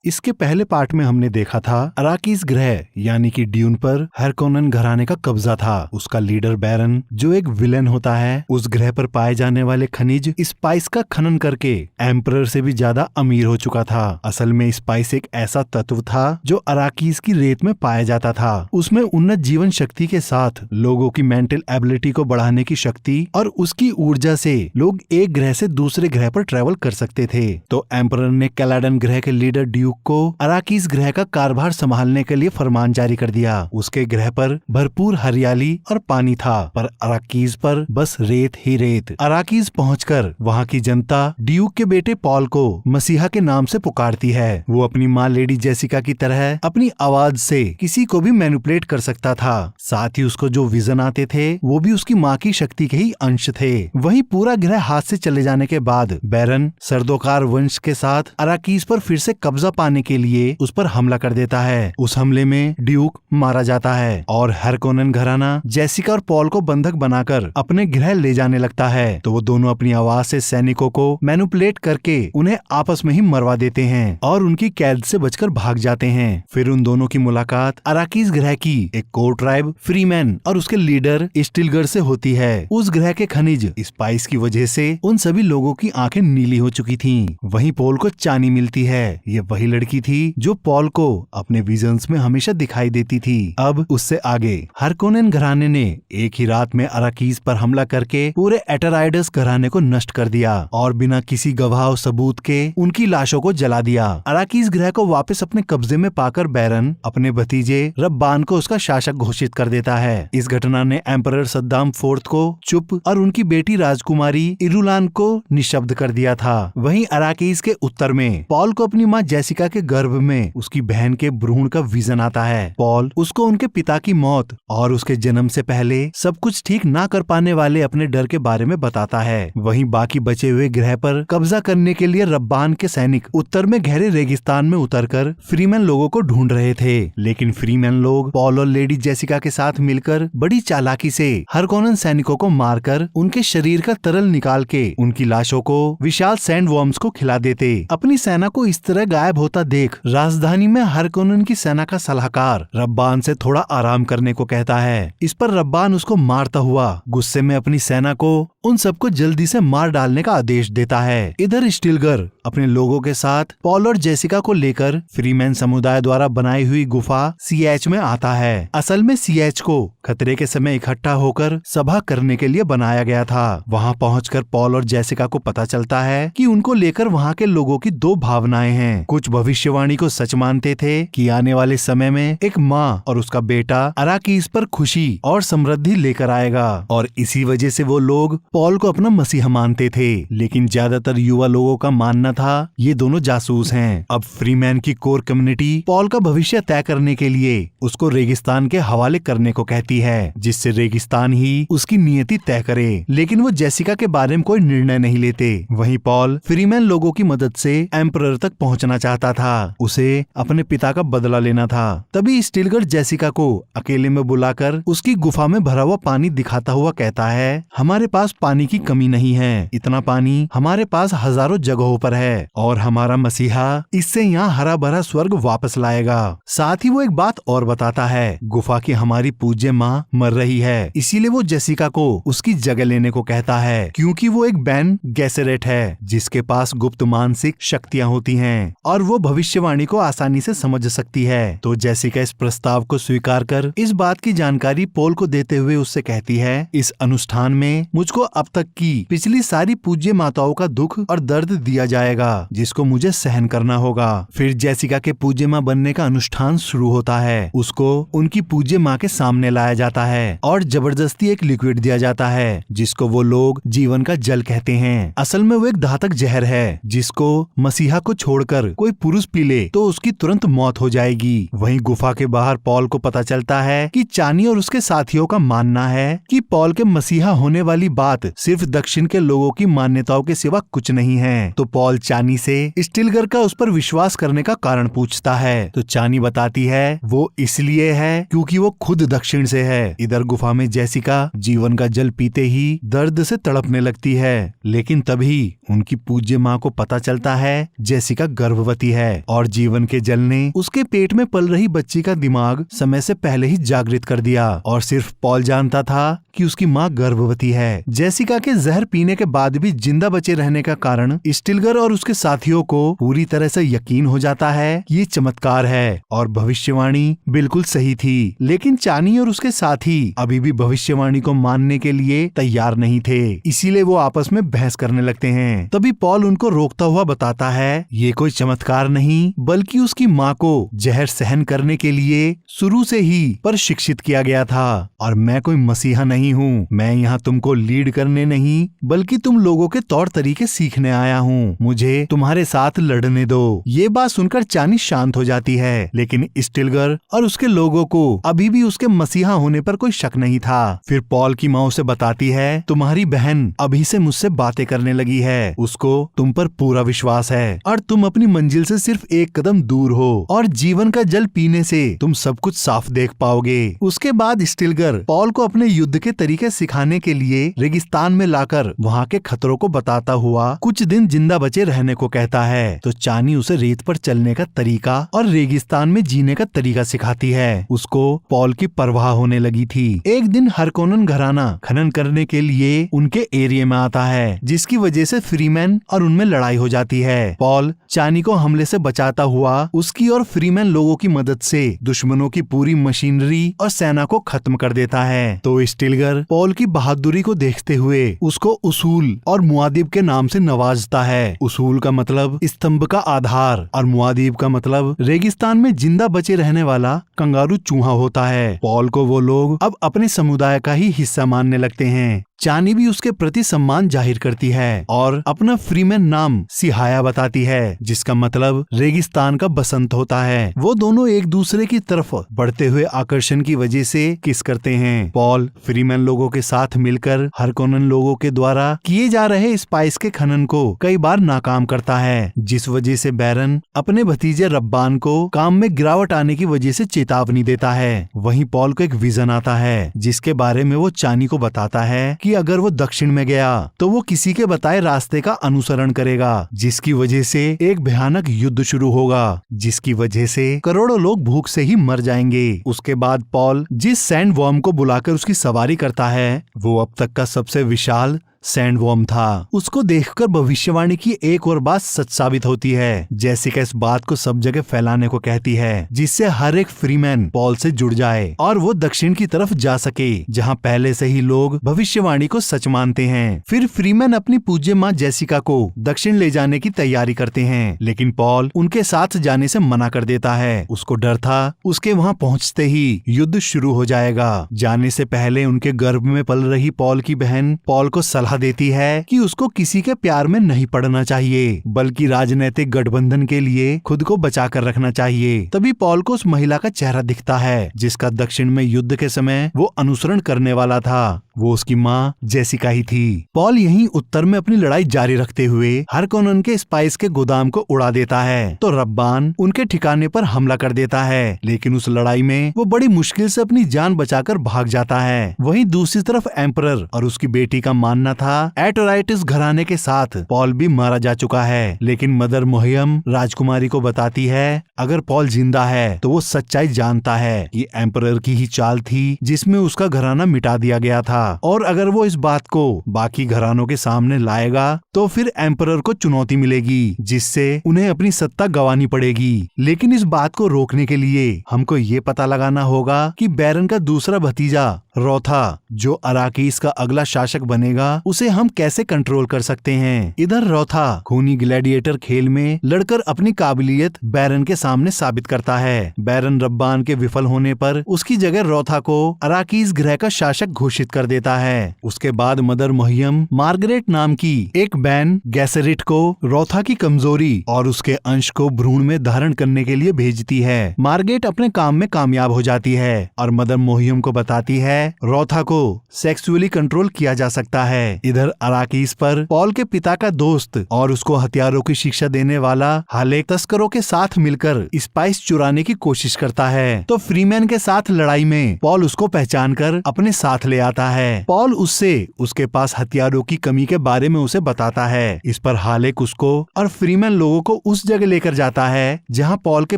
इसके पहले पार्ट में हमने देखा था अराकीस ग्रह यानी कि ड्यून पर हार्कोनेन घराने का कब्जा था। उसका लीडर बैरन जो एक विलेन होता है, उस ग्रह पर पाए जाने वाले खनिज स्पाइस का खनन करके एम्परर से भी ज्यादा अमीर हो चुका था। असल में स्पाइस एक ऐसा तत्व था जो अराकीस की रेत में पाया जाता था। उसमें उन्नत जीवन शक्ति के साथ लोगों की मेंटल एबिलिटी को बढ़ाने की शक्ति और उसकी ऊर्जा से लोग एक ग्रह से दूसरे ग्रह पर ट्रेवल कर सकते थे। तो एम्परर ने कैलाडन ग्रह के लीडर ड्यूक को अराकीस ग्रह का कारभार संभालने के लिए फरमान जारी कर दिया। उसके ग्रह पर भरपूर हरियाली और पानी था, पर अराकीस पर बस रेत ही रेत। अराकीस पहुंचकर वहां की जनता ड्यूक के बेटे पॉल को मसीहा के नाम से पुकारती है। वो अपनी माँ लेडी जेसिका की तरह अपनी आवाज से किसी को भी मैनिपुलेट कर सकता था। साथ ही उसको जो विजन आते थे वो भी उसकी माँ की शक्ति के ही अंश थे। वहीं पूरा ग्रह हाथ से चले जाने के बाद बैरन सर्दोकार वंश के साथ अराकीस पर फिर से कब्जा पाने के लिए उस पर हमला कर देता है। उस हमले में ड्यूक मारा जाता है और हार्कोनेन घराना जेसिका और पॉल को बंधक बनाकर अपने ग्रह ले जाने लगता है। तो वो दोनों अपनी आवाज से सैनिकों को मैनिपुलेट करके उन्हें आपस में ही मरवा देते हैं और उनकी कैद से बचकर भाग जाते हैं। फिर उन दोनों की मुलाकात अराकीस ग्रह की एक कोर ट्राइब फ्रीमैन और उसके लीडर स्टिलगर से होती है। उस ग्रह के खनिज स्पाइस की वजह से उन सभी लोगों की आंखें नीली हो चुकी थीं। वहीं पॉल को चानी मिलती है। ये वही लड़की थी जो पॉल को अपने विजन्स में हमेशा दिखाई देती थी। अब उससे आगे हार्कोनेन घराने ने एक ही रात में अराकीस पर हमला करके पूरे एटराइडस घराने को नष्ट कर दिया और बिना किसी गवाह और सबूत के उनकी लाशों को जला दिया। अराकीस ग्रह को वापस अपने कब्जे में पाकर बैरन अपने भतीजे रब्बान को उसका शासक घोषित कर देता है। इस घटना ने एम्परर सद्दाम फोर्थ को चुप और उनकी बेटी राजकुमारी इरुलान को निशब्द कर दिया था। वहीं अराकीस के उत्तर में पॉल को अपनी माँ जेसिका के गर्भ में उसकी बहन के भ्रूण का विजन आता है। पॉल उसको उनके पिता की मौत और उसके जन्म से पहले सब कुछ ठीक ना कर पाने वाले अपने डर के बारे में बताता है। वहीं बाकी बचे हुए ग्रह पर कब्जा करने के लिए रब्बान के सैनिक उत्तर में गहरे रेगिस्तान में उतरकर फ्रीमैन लोगों को ढूंढ रहे थे। लेकिन फ्रीमैन लोग पॉल और लेडी जेसिका के साथ मिलकर बड़ी चालाकी से हार्कोनेन सैनिकों को मारकर उनके शरीर का तरल निकाल के उनकी लाशों को विशाल सैंडवर्म्स को खिला देते। अपनी सेना को इस तरह गायब होता देख राजधानी में हार्कोनेन की सेना का सलाहकार रब्बान से थोड़ा आराम करने को कहता है। इस पर रब्बान उसको मारता हुआ गुस्से में अपनी सेना को उन सबको जल्दी से मार डालने का आदेश देता है। इधर स्टिलगर अपने लोगों के साथ पॉल और जेसिका को लेकर फ्रीमैन समुदाय द्वारा बनाई हुई गुफा सीएच में आता है। असल में सीएच को खतरे के समय इकट्ठा होकर सभा करने के लिए बनाया गया था। वहां पहुंचकर पॉल और जेसिका को पता चलता है कि उनको लेकर वहां के लोगों की दो भावनाएं हैं। कुछ भविष्यवाणी को सच मानते थे कि आने वाले समय में एक माँ और उसका बेटा अराकीस पर खुशी और समृद्धि लेकर आएगा, और इसी वजह से वो लोग पॉल को अपना मसीहा मानते थे। लेकिन ज्यादातर युवा लोगों का मानना था ये दोनों जासूस हैं। अब फ्रीमैन की कोर कम्युनिटी पॉल का भविष्य तय करने के लिए उसको रेगिस्तान के हवाले करने को कहती है, जिससे रेगिस्तान ही उसकी नियति तय करे। लेकिन वो जेसिका के बारे में कोई निर्णय नहीं लेते। वहीं पॉल फ्रीमैन लोगों की मदद से एम्परर तक पहुंचना चाहता था। उसे अपने पिता का बदला लेना था। तभी स्टिलगर जेसिका को अकेले में बुलाकर उसकी गुफा में भरा हुआ पानी दिखाता हुआ कहता है, हमारे पास पानी की कमी नहीं है। इतना पानी हमारे पास हजारों जगहों पर है और हमारा मसीहा इससे यहाँ हरा भरा स्वर्ग वापस लाएगा। साथ ही वो एक बात और बताता है, गुफा की हमारी पूज्य माँ मर रही है, इसीलिए वो जेसिका को उसकी जगह लेने को कहता है, क्योंकि वो एक बैन गैसेरेट है जिसके पास गुप्त मानसिक शक्तियाँ होती हैं और वो भविष्यवाणी को आसानी से समझ सकती है। तो जेसिका इस प्रस्ताव को स्वीकार कर इस बात की जानकारी पॉल को देते हुए उससे कहती है, इस अनुष्ठान में मुझको अब तक की पिछली सारी पूज्य माताओं का दुख और दर्द दिया जाएगा जिसको मुझे सहन करना होगा। फिर जेसिका के पूज्य माँ बनने का अनुष्ठान शुरू होता है। उसको उनकी पूज्य माँ के सामने लाया जाता है और जबरदस्ती एक लिक्विड दिया जाता है जिसको वो लोग जीवन का जल कहते हैं। असल में वो एक घातक जहर है जिसको मसीहा को छोड़कर कोई पुरुष पी ले तो उसकी तुरंत मौत हो जाएगी। वहीं गुफा के बाहर पॉल को पता चलता है कि चानी और उसके साथियों का मानना है कि पॉल के मसीहा होने वाली बात भारत सिर्फ दक्षिण के लोगों की मान्यताओं के सिवा कुछ नहीं है। तो पॉल चानी से स्टिलगर का उस पर विश्वास करने का कारण पूछता है। तो चानी बताती है वो इसलिए है क्योंकि वो खुद दक्षिण से है। इधर गुफा में जेसिका जीवन का जल पीते ही दर्द से तड़पने लगती है, लेकिन तभी उनकी पूज्य माँ को पता चलता है जेसिका गर्भवती है और जीवन के जल ने उसके पेट में पल रही बच्ची का दिमाग समय से पहले ही जागृत कर दिया और सिर्फ पॉल जानता था कि उसकी माँ गर्भवती है। जेसिका के जहर पीने के बाद भी जिंदा बचे रहने का कारण स्टिलगर और उसके साथियों को पूरी तरह से यकीन हो जाता है ये चमत्कार है और भविष्यवाणी बिल्कुल सही थी। लेकिन चानी और उसके साथी अभी भी भविष्यवाणी को मानने के लिए तैयार नहीं थे, इसीलिए वो आपस में बहस करने लगते हैं। तभी पॉल उनको रोकता हुआ बताता है ये कोई चमत्कार नहीं बल्कि उसकी माँ को जहर सहन करने के लिए शुरू से ही प्रशिक्षित किया गया था और मैं कोई मसीहा नहीं हूँ। मैं यहाँ तुमको लीड करने नहीं बल्कि तुम लोगों के तौर तरीके सीखने आया हूँ। मुझे तुम्हारे साथ लड़ने दो। ये बात सुनकर चानी शांत हो जाती है, लेकिन स्टिलगर और उसके लोगों को अभी भी उसके मसीहा होने पर कोई शक नहीं था। फिर पॉल की माँ उसे बताती है तुम्हारी बहन अभी से मुझसे बातें करने लगी है, उसको तुम पर पूरा विश्वास है और तुम अपनी मंजिल से सिर्फ एक कदम दूर हो और जीवन का जल पीने से तुम सब कुछ साफ देख पाओगे। उसके बाद स्टिलगर पॉल को अपने युद्ध के तरीके सिखाने के लिए रेगिस्तान में लाकर वहाँ के खतरों को बताता हुआ कुछ दिन जिंदा बचे रहने को कहता है। तो चानी उसे रेत पर चलने का तरीका और रेगिस्तान में जीने का तरीका सिखाती है। उसको पॉल की परवाह होने लगी थी। एक दिन हरकोनन घराना खनन करने के लिए उनके एरिया में आता है, जिसकी वजह से फ्रीमैन और उनमें लड़ाई हो जाती है। पॉल चानी को हमले से बचाता हुआ उसकी और फ्रीमैन लोगों की मदद से दुश्मनों की पूरी मशीनरी और सेना को खत्म कर देता है। तो स्टिलगर पॉल की बहादुरी को देखते हुए उसको उसूल और मुआदिब के नाम से नवाजता है। उसूल का मतलब स्तंभ का आधार और मुआदिब का मतलब रेगिस्तान में जिंदा बचे रहने वाला कंगारू चूहा होता है। पॉल को वो लोग अब अपने समुदाय का ही हिस्सा मानने लगते हैं। चानी भी उसके प्रति सम्मान जाहिर करती है और अपना फ्रीमैन नाम सिहाया बताती है, जिसका मतलब रेगिस्तान का बसंत होता है। वो दोनों एक दूसरे की तरफ बढ़ते हुए आकर्षण की वजह से किस करते हैं। पॉल फ्रीमैन लोगों के साथ मिलकर हरकोनन लोगों के द्वारा किए जा रहे स्पाइस के खनन को कई बार नाकाम करता है, जिस वजह से बैरन अपने भतीजे रब्बान को काम में गिरावट आने की वजह से चेतावनी देता है। वहीं पॉल को एक विजन आता है, जिसके बारे में वो चानी को बताता है कि अगर वो दक्षिण में गया तो वो किसी के बताए रास्ते का अनुसरण करेगा, जिसकी वजह से एक भयानक युद्ध शुरू होगा, जिसकी वजह से करोड़ों लोग भूख से ही मर जाएंगे। उसके बाद पॉल जिस सैंड वॉर्म को बुलाकर उसकी सवारी करता है वो अब तक का सबसे विशाल सैंडवॉर्म था। उसको देखकर भविष्यवाणी की एक और बात सच साबित होती है। जेसिका इस बात को सब जगह फैलाने को कहती है, जिससे हर एक फ्रीमैन पॉल से जुड़ जाए और वो दक्षिण की तरफ जा सके, जहां पहले से ही लोग भविष्यवाणी को सच मानते हैं। फिर फ्रीमैन अपनी पूज्य माँ जेसिका को दक्षिण ले जाने की तैयारी करते हैं, लेकिन पॉल उनके साथ जाने से मना कर देता है। उसको डर था उसके वहाँ पहुँचते ही युद्ध शुरू हो जाएगा। जाने से पहले उनके गर्भ में पल रही पॉल की बहन पॉल को सलाह देती है कि उसको किसी के प्यार में नहीं पड़ना चाहिए, बल्कि राजनीतिक गठबंधन के लिए खुद को बचा कर रखना चाहिए। तभी पॉल को उस महिला का चेहरा दिखता है, जिसका दक्षिण में युद्ध के समय वो अनुसरण करने वाला था। वो उसकी माँ जेसिका ही थी। पॉल यहीं उत्तर में अपनी लड़ाई जारी रखते हुए हरकोनन के स्पाइस के गोदाम को उड़ा देता है, तो रब्बान उनके ठिकाने पर हमला कर देता है, लेकिन उस लड़ाई में वो बड़ी मुश्किल से अपनी जान बचाकर भाग जाता है। वहीं दूसरी तरफ एम्परर और उसकी बेटी का मानना था एटोराइटिस घराने के साथ पॉल भी मारा जा चुका है, लेकिन मदर मोहियम राजकुमारी को बताती है अगर पॉल जिंदा है तो वो सच्चाई जानता है। ये एम्परर की ही चाल थी जिसमें उसका घराना मिटा दिया गया था, और अगर वो इस बात को बाकी घरानों के सामने लाएगा तो फिर एम्परर को चुनौती मिलेगी, जिससे उन्हें अपनी सत्ता गंवानी पड़ेगी। लेकिन इस बात को रोकने के लिए हमको ये पता लगाना होगा कि बैरन का दूसरा भतीजा रोथा, जो अराकीस का अगला शासक बनेगा, उसे हम कैसे कंट्रोल कर सकते हैं। इधर रोथा खूनी ग्लैडिएटर खेल में लड़कर अपनी काबिलियत बैरन के सामने साबित करता है। बैरन रब्बान के विफल होने पर उसकी जगह रोथा को अराकीस ग्रह का शासक घोषित कर देता है। उसके बाद मदर मोहियम मार्गरेट नाम की एक बैन गैसेरिट को रोथा की कमजोरी और उसके अंश को भ्रूण में धारण करने के लिए भेजती है। मार्गरेट अपने काम में कामयाब हो जाती है और मदर मोहियम को बताती है रोथा को सेक्सुअली कंट्रोल किया जा सकता है। इधर अराकीस पर पॉल के पिता का दोस्त और उसको हथियारों की शिक्षा देने वाला हालेक तस्करों के साथ मिलकर स्पाइस चुराने की कोशिश करता है। तो फ्रीमैन के साथ लड़ाई में पॉल उसको पहचान कर अपने साथ ले आता है। पॉल उससे उसके पास हथियारों की कमी के बारे में उसे बताता है। इस पर हालेक उसको और फ्रीमैन लोगों को उस जगह लेकर जाता है जहाँ पॉल के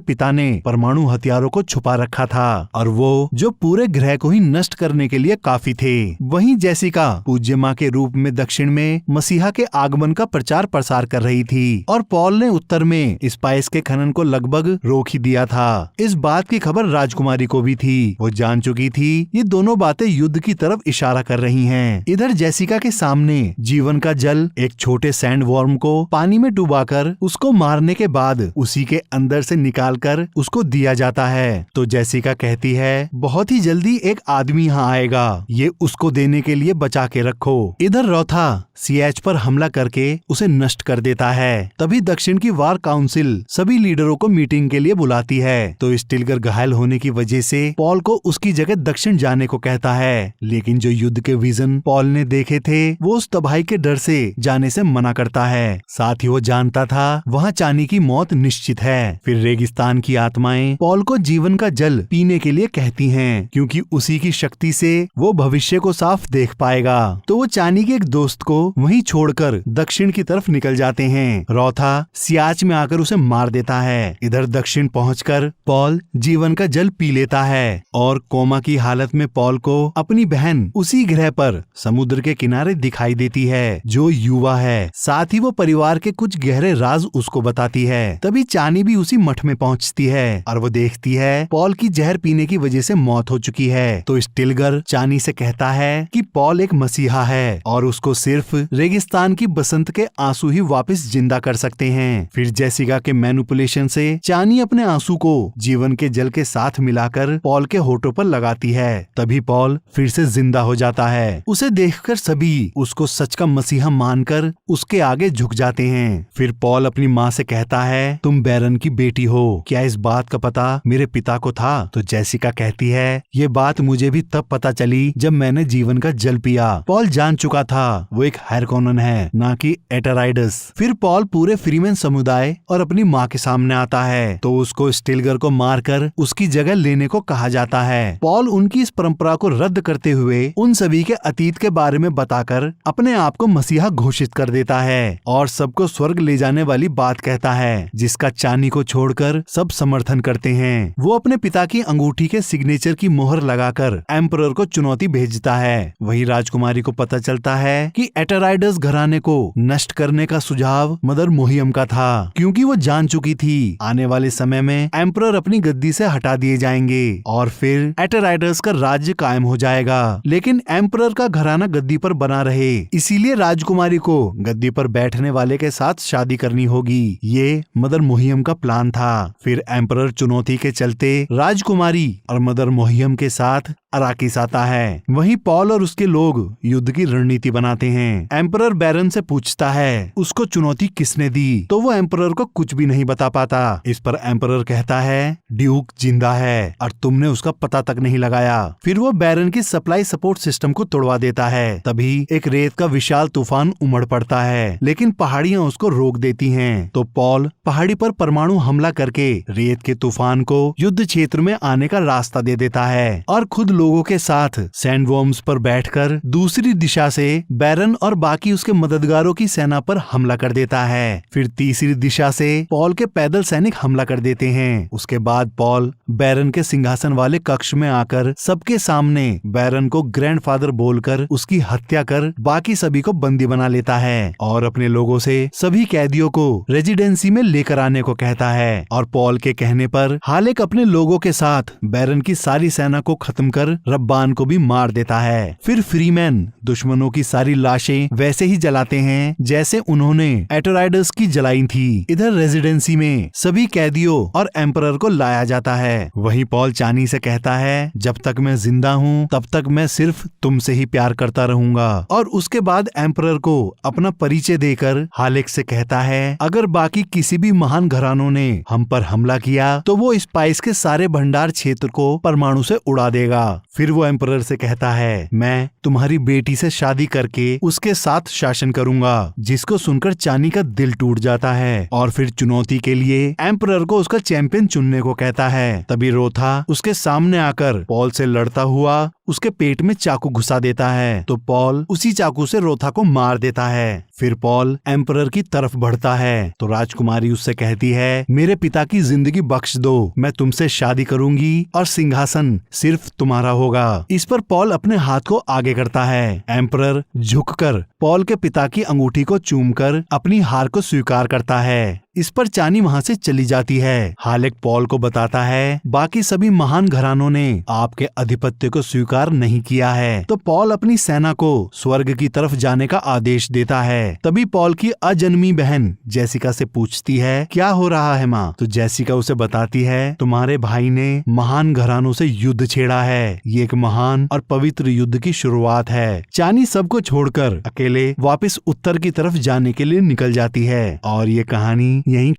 पिता ने परमाणु हथियारों को छुपा रखा था और वो जो पूरे ग्रह को ही नष्ट करने के लिए काफी थे। वहीं जेसिका पूज्य माँ के रूप में दक्षिण में मसीहा के आगमन का प्रचार प्रसार कर रही थी और पॉल ने उत्तर में स्पाइस के खनन को लगभग रोक ही दिया था। इस बात की खबर राजकुमारी को भी थी। वो जान चुकी थी ये दोनों बातें युद्ध की तरफ इशारा कर रही हैं। इधर जेसिका के सामने जीवन का जल एक छोटे सैंड वॉर्म को पानी में डुबाकर उसको मारने के बाद उसी के अंदर से निकालकर उसको दिया जाता है। तो जेसिका कहती है बहुत ही जल्दी एक आदमी यहाँ आएगा, ये उसको देने के लिए बचा के रखो। इधर रोथा सीएच पर हमला करके उसे नष्ट कर देता है। तभी दक्षिण की वार काउंसिल सभी लीडरों को मीटिंग के लिए बुलाती है। तो स्टिलगर घायल होने की वजह से पॉल को उसकी जगह दक्षिण जाने को कहता है, लेकिन जो युद्ध के विजन पॉल ने देखे थे वो उस तबाही के डर से जाने से मना करता है। साथ ही वो जानता था वहाँ चानी की मौत निश्चित है। फिर रेगिस्तान की आत्माएं पॉल को जीवन का जल पीने के लिए कहती हैं, क्योंकि उसी की शक्ति से वो भविष्य को साफ देख पाएगा। तो वो चानी के एक दोस्त को वहीं छोड़कर दक्षिण की तरफ निकल जाते हैं। रोथा सियाच में आकर उसे मार देता है। इधर दक्षिण पहुंचकर पॉल जीवन का जल पी लेता है और कोमा की हालत में पॉल को अपनी बहन उसी ग्रह पर समुद्र के किनारे दिखाई देती है, जो युवा है। साथ ही वो परिवार के कुछ गहरे राज उसको बताती है। तभी चानी भी उसी मठ में पहुंचती है और वो देखती है पॉल की जहर पीने की वजह से मौत हो चुकी है। तो स्टिलगर चानी से कहता है कि पॉल एक मसीहा है और उसको सिर्फ रेगिस्तान की बसंत के आंसू ही वापस जिंदा कर सकते हैं। फिर जेसिका के मैनिपुलेशन से चानी अपने आंसू को जीवन के जल के साथ मिलाकर पॉल के होठों पर लगाती है। तभी पॉल फिर से जिंदा हो जाता है। उसे देखकर सभी उसको सच का मसीहा मानकर उसके आगे झुक जाते हैं। फिर पॉल अपनी माँ से कहता है तुम बैरन की बेटी हो, क्या इस बात का पता मेरे पिता को था? तो जेसिका कहती है ये बात मुझे भी तब पता चली जब मैंने जीवन का जल पिया। पॉल जान चुका था वो एक हारकोनन है, ना कि एटराइडस। फिर पॉल पूरे फ्रीमैन समुदाय और अपनी माँ के सामने आता है। तो उसको स्टिलगर को मारकर उसकी जगह लेने को कहा जाता है। पॉल उनकी इस परंपरा को रद्द करते हुए उन सभी के अतीत के बारे में बताकर अपने आप को मसीहा घोषित कर देता है और सबको स्वर्ग ले जाने वाली बात कहता है, जिसका चानी को छोड़कर सब समर्थन करते हैं। वो अपने पिता की अंगूठी के सिग्नेचर की मोहर लगाकर एम्परर को चुनौती भेजता है। वहीं राजकुमारी को पता चलता है कि एटराइडस घराने को नष्ट करने का सुझाव मदर मोहियम का था, क्योंकि वो जान चुकी थी आने वाले समय में एम्परर अपनी गद्दी से हटा दिए जाएंगे और फिर एटराइडस का राज्य कायम हो जाएगा। लेकिन एम्परर का घराना गद्दी पर बना रहे, इसीलिए राजकुमारी को गद्दी पर बैठने वाले के साथ शादी करनी होगी। ये मदर मोहियम का प्लान था। फिर एम्परर चुनौती के चलते राजकुमारी और मदर मोहियम के साथ अराकिस आता है। वहीं पॉल और उसके लोग युद्ध की रणनीति बनाते हैं। एम्परर बैरन से पूछता है उसको चुनौती किसने दी, तो वो एम्परर को कुछ भी नहीं बता पाता। इस पर एम्परर कहता है ड्यूक जिंदा है और तुमने उसका पता तक नहीं लगाया। फिर वो बैरन की सप्लाई सपोर्ट सिस्टम को तोड़वा देता है। तभी एक रेत का विशाल तूफान उमड़ पड़ता है, लेकिन पहाड़ियां उसको रोक देती हैं। तो पॉल पहाड़ी पर परमाणु हमला करके रेत के तूफान को युद्ध क्षेत्र में आने का रास्ता दे देता है और खुद लोगों के साथ सैंडवर्म्स पर बैठकर दूसरी दिशा से बैरन और बाकी उसके मददगारों की सेना पर हमला कर देता है। फिर तीसरी दिशा से पॉल के पैदल सैनिक हमला कर देते हैं। उसके बाद पॉल बैरन के सिंहासन वाले कक्ष में आकर सबके सामने बैरन को ग्रैंडफादर बोलकर उसकी हत्या कर बाकी सभी को बंदी बना लेता है और अपने लोगों से सभी कैदियों को रेजिडेंसी में लेकर आने को कहता है। और पॉल के कहने पर हालेक अपने लोगों के साथ बैरन की सारी सेना को खत्म कर रब्बान को भी मार देता है। फिर फ्रीमैन दुश्मनों की सारी लाशें वैसे ही जलाते हैं जैसे उन्होंने एटराइडस की जलाई थी। इधर रेजिडेंसी में सभी कैदियों और एम्परर को लाया जाता है। वहीं पॉल चानी से कहता है जब तक मैं जिंदा हूँ तब तक मैं सिर्फ तुमसे ही प्यार करता रहूंगा। और उसके बाद एम्परर को अपना परिचय देकर हालेक से कहता है अगर बाकी किसी भी महान घरानों ने हम पर हमला किया तो वो स्पाइस के सारे भंडार क्षेत्र को परमाणु से उड़ा देगा। फिर वो एम्परर से कहता है, मैं तुम्हारी बेटी से शादी करके उसके साथ शासन करूंगा, जिसको सुनकर चानी का दिल टूट जाता है और फिर चुनौती के लिए एम्परर को उसका चैंपियन चुनने को कहता है। तभी रोथा उसके सामने आकर पॉल से लड़ता हुआ उसके पेट में चाकू घुसा देता है, तो पॉल उसी चाकू से रोथा को मार देता है। फिर पॉल एम्परर की तरफ बढ़ता है तो राजकुमारी उससे कहती है, मेरे पिता की जिंदगी बख्श दो, मैं तुमसे शादी करूंगी और सिंहासन सिर्फ तुम्हारा होगा। इस पर पॉल अपने हाथ को आगे करता है। एम्परर झुककर पॉल के पिता की अंगूठी को चूमकर अपनी हार को स्वीकार करता है। इस पर चानी वहाँ से चली जाती है। हालेक पॉल को बताता है, बाकी सभी महान घरानों ने आपके आधिपत्य को स्वीकार नहीं किया है, तो पॉल अपनी सेना को स्वर्ग की तरफ जाने का आदेश देता है। तभी पॉल की अजन्मी बहन जेसिका से पूछती है, क्या हो रहा है माँ? तो जेसिका उसे बताती है, तुम्हारे भाई ने महान घरानों से युद्ध छेड़ा है, ये एक महान और पवित्र युद्ध की शुरुआत है। चानी सबको छोड़कर अकेले वापस उत्तर की तरफ जाने के लिए निकल जाती है और ये कहानी यहीं